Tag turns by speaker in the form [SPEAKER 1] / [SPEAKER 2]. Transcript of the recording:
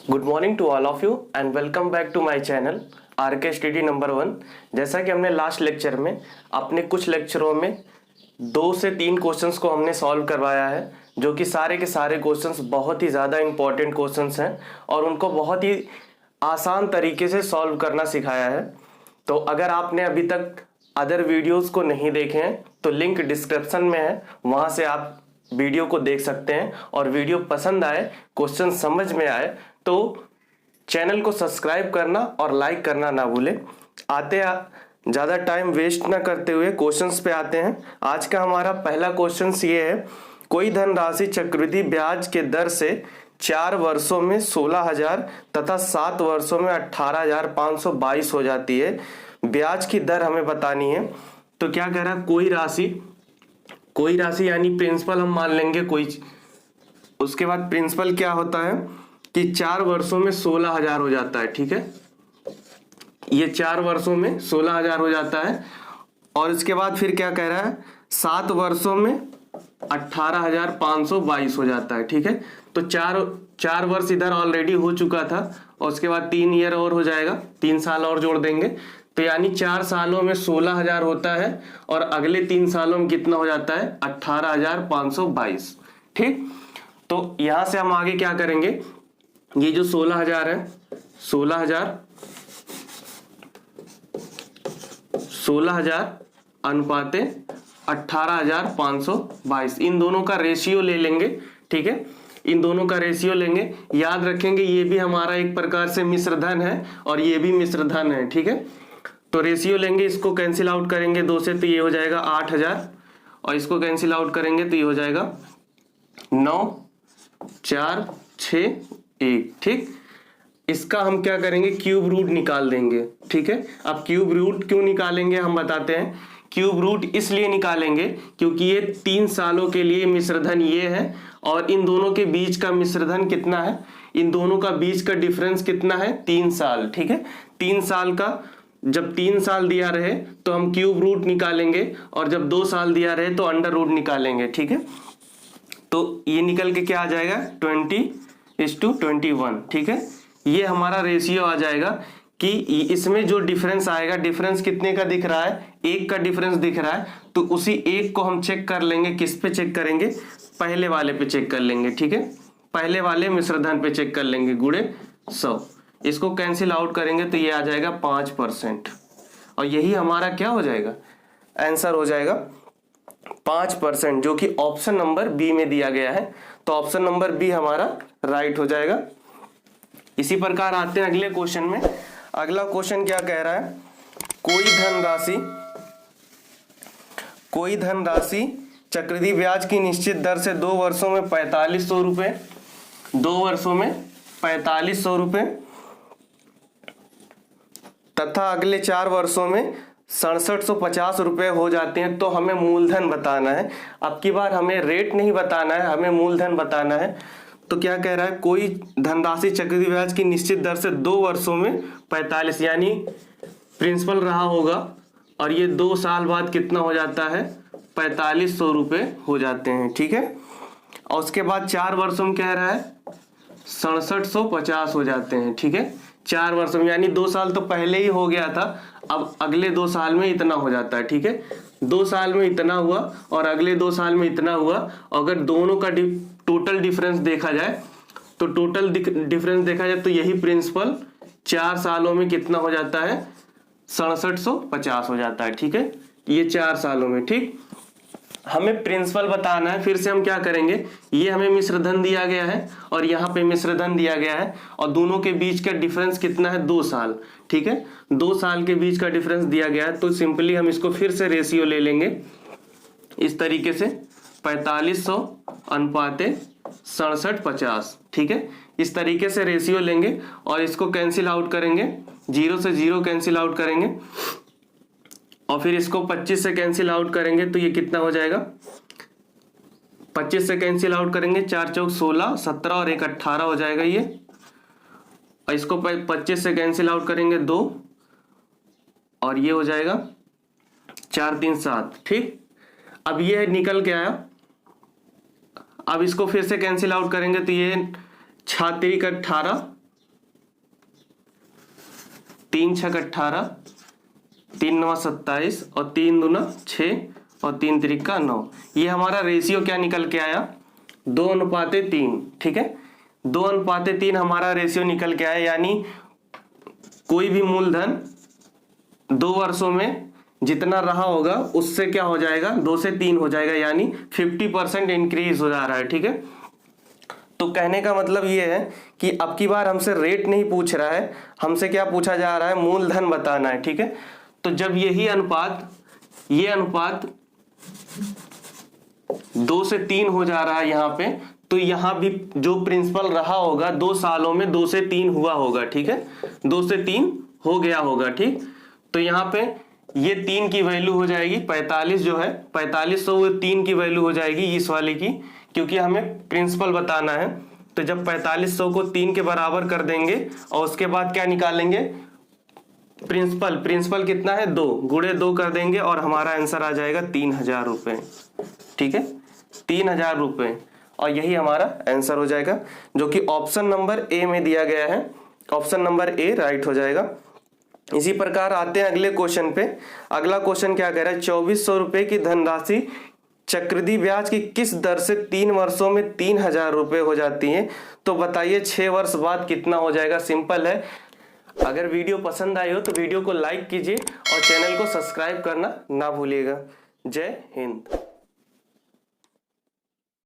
[SPEAKER 1] Good morning to all of you and welcome back to my channel RK study number 1। जैसा कि हमने last lecture में अपने कुछ लेक्चरों में 2 से 3 क्वेश्चंस को हमने सॉल्व करवाया है, जो कि सारे के सारे क्वेश्चंस बहुत ही ज़्यादा इंपॉर्टेंट क्वेश्चंस हैं और उनको बहुत ही आसान तरीके से सॉल्व करना सिखाया है। तो अगर आपने अभी तक अदर वीडियोज़ को नहीं देखे हैं तो लिंक डिस्क्रिप्शन में है, वहाँ से आप वीडियो को देख सकते हैं। और वीडियो पसंद आए, क्वेश्चन समझ में आए तो चैनल को सब्सक्राइब करना और लाइक करना ना भूलें। ज़्यादा टाइम वेस्ट ना करते हुए क्वेश्चंस पे आते हैं। आज का हमारा पहला क्वेश्चन ये है, कोई धनराशि चक्रवृद्धि ब्याज के दर से 4 वर्षों में 16,000 तथा 7 वर्षों में 18,522 हो जाती है। ब्याज की दर हमें बतानी है। तो क्या कह रहा है, कोई राशि यानी प्रिंसिपल हम मान लेंगे कोई। उसके बाद प्रिंसिपल क्या होता है कि 4 वर्षों में 16,000 हो जाता है। ठीक है, ये 4 वर्षों में 16,000 हो जाता है। और इसके बाद फिर क्या कह रहा है, 7 वर्षों में 18,522 हो जाता है। ठीक है, तो चार वर्ष इधर ऑलरेडी हो चुका था और उसके बाद 3 ईयर और हो जाएगा, 3 साल और जोड़ देंगे। तो यानी 4 सालों में 16,000 होता है और अगले 3 सालों में कितना हो जाता है, 18,522। ठीक, तो यहां से हम आगे क्या करेंगे, ये जो 16,000 है, 16,000 अनुपाते 18,522, इन दोनों का रेशियो ले लेंगे। ठीक है, इन दोनों का रेशियो लेंगे। याद रखेंगे ये भी हमारा एक प्रकार से मिश्र धन है और ये भी मिश्र धन है। ठीक है, तो रेशियो लेंगे, इसको कैंसिल आउट करेंगे 2 से तो ये हो जाएगा 8,000 और इसको कैंसिल आउट करेंगे तो ये हो जाएगा 9, 4, 6, 1। ठीक, इसका हम क्या करेंगे, क्यूब रूट निकाल देंगे। ठीक है, अब क्यूब रूट क्यों निकालेंगे हम बताते हैं। क्यूब रूट इसलिए निकालेंगे क्योंकि ये 3 सालों के लिए मिश्रधन ये है और इन दोनों के बीच का मिश्रधन कितना है, इन दोनों का बीच का डिफरेंस कितना है, 3 साल। ठीक है, 3 साल का, जब 3 साल दिया रहे तो हम क्यूब रूट निकालेंगे और जब 2 साल दिया रहे तो अंडर रूट निकालेंगे। ठीक है, तो ये निकल के क्या आ जाएगा, 20:21। ठीक है, ये हमारा रेशियो आ जाएगा कि इसमें जो डिफरेंस आएगा, डिफरेंस कितने का दिख रहा है, 1 का डिफरेंस दिख रहा है। तो उसी 1 को हम चेक कर लेंगे, किस पे चेक करेंगे, पहले वाले पे चेक कर लेंगे। ठीक है, पहले वाले मिश्रधन पे चेक कर लेंगे, गुणे 100। इसको कैंसिल आउट करेंगे तो ये आ जाएगा 5% और यही हमारा क्या हो जाएगा, आंसर हो जाएगा 5%, जो कि ऑप्शन नंबर बी में दिया गया है। तो ऑप्शन नंबर बी हमारा राइट हो जाएगा। इसी प्रकार आते हैं अगले क्वेश्चन में। अगला क्वेश्चन क्या कह रहा है, कोई धनराशि चक्रवृद्धि ब्याज की निश्चित दर से 2 वर्षों में 4,500 रुपए, 2 वर्षों में 4,500 रुपए तथा अगले 4 वर्षों में 6750 रुपए हो जाते हैं। तो हमें मूलधन बताना है। अब की बार हमें रेट नहीं बताना है, हमें मूलधन बताना है। तो क्या कह रहा है, कोई धनराशि चक्रवृद्धि ब्याज की निश्चित दर से 2 वर्षों में 45, यानी प्रिंसिपल रहा होगा और ये 2 साल बाद कितना हो जाता है, 4,500 रुपए हो जाते हैं। ठीक है, और उसके बाद 4 वर्षों में कह रहा है 6750 हो जाते हैं। ठीक है, 4 वर्षों में, यानी 2 साल तो पहले ही हो गया था, अब अगले 2 साल में इतना हो जाता है। ठीक है, 2 साल में इतना हुआ और अगले 2 साल में इतना हुआ। अगर दोनों का टोटल डिफरेंस देखा जाए तो तो यही प्रिंसिपल 4 सालों में कितना हो जाता है, 6750 हो जाता है। ठीक है, ये 4 सालों में। ठीक, हमें प्रिंसिपल बताना है। फिर से हम क्या करेंगे, ये हमें मिश्रधन दिया गया है और यहाँ पे मिश्रधन दिया गया है और दोनों के बीच का डिफरेंस कितना है, 2 साल। ठीक है, 2 साल के बीच का डिफरेंस दिया गया है। तो सिंपली हम इसको फिर से रेशियो ले लेंगे इस तरीके से, 4,500 अनुपाते 6750। ठीक है, इस तरीके से रेशियो लेंगे और इसको कैंसिल आउट करेंगे, 0 से 0 कैंसिल आउट करेंगे और फिर इसको 25 से कैंसिल आउट करेंगे तो ये कितना हो जाएगा, 25 से कैंसिल आउट करेंगे, 4 चौक 16, 17 और 1 18 हो जाएगा ये। और इसको 25 से कैंसिल आउट करेंगे 2 और ये हो जाएगा 4 3 7। ठीक, अब ये निकल के आया। अब इसको फिर से कैंसिल आउट करेंगे तो ये 6 3 18 3 छक 18, 3 9 27 और 3 दूना 6 और 3 त्रिका 9। ये हमारा रेशियो क्या निकल के आया? 2:3। ठीक है, 2:3 हमारा रेशियो निकल के आया। यानी कोई भी मूलधन 2 वर्षों में जितना रहा होगा उससे क्या हो जाएगा? 2 से 3 हो जाएगा, यानी 50% इंक्रीज हो जा रहा है। ठीक है, तो कहने का मतलब ये है कि अब की बार हमसे रेट नहीं पूछ रहा है, हमसे क्या पूछा जा रहा है? मूलधन बताना है। ठीक है, तो जब ये अनुपात 2 से 3 हो जा रहा है यहाँ पे, तो यहाँ भी जो प्रिंसिपल रहा होगा 2 सालों में 2 से 3 हुआ होगा। ठीक है, 2 से 3 हो गया होगा। ठीक, तो यहाँ पे ये 3 की वैल्यू हो जाएगी 45 जो है 4500, वो 3 की वैल्यू हो जाएगी इस वाले की, क्योंकि हमें प्रिंसिपल बताना है। तो जब 4500 को 3 के बराबर कर देंगे और उसके बाद क्या निकालेंगे? प्रिंसिपल कितना है? 2 गुणे 2 कर देंगे और हमारा आंसर आ जाएगा 3000 रुपए। ठीक है, 3000 रुपए, और यही हमारा आंसर हो जाएगा, जो कि ऑप्शन नंबर ए में दिया गया है। ऑप्शन नंबर ए राइट हो जाएगा। इसी प्रकार आते हैं अगले क्वेश्चन पे। अगला क्वेश्चन क्या कह रहा है? 2400 रुपए की धनराशि चक्रवृद्धि ब्याज की किस दर से 3 वर्षों में 3000 रुपए हो जाती है? तो बताइए 6 वर्ष बाद कितना हो जाएगा? सिंपल है। अगर वीडियो पसंद आई हो तो वीडियो को लाइक कीजिए और चैनल को सब्सक्राइब करना ना भूलिएगा। जय हिंद।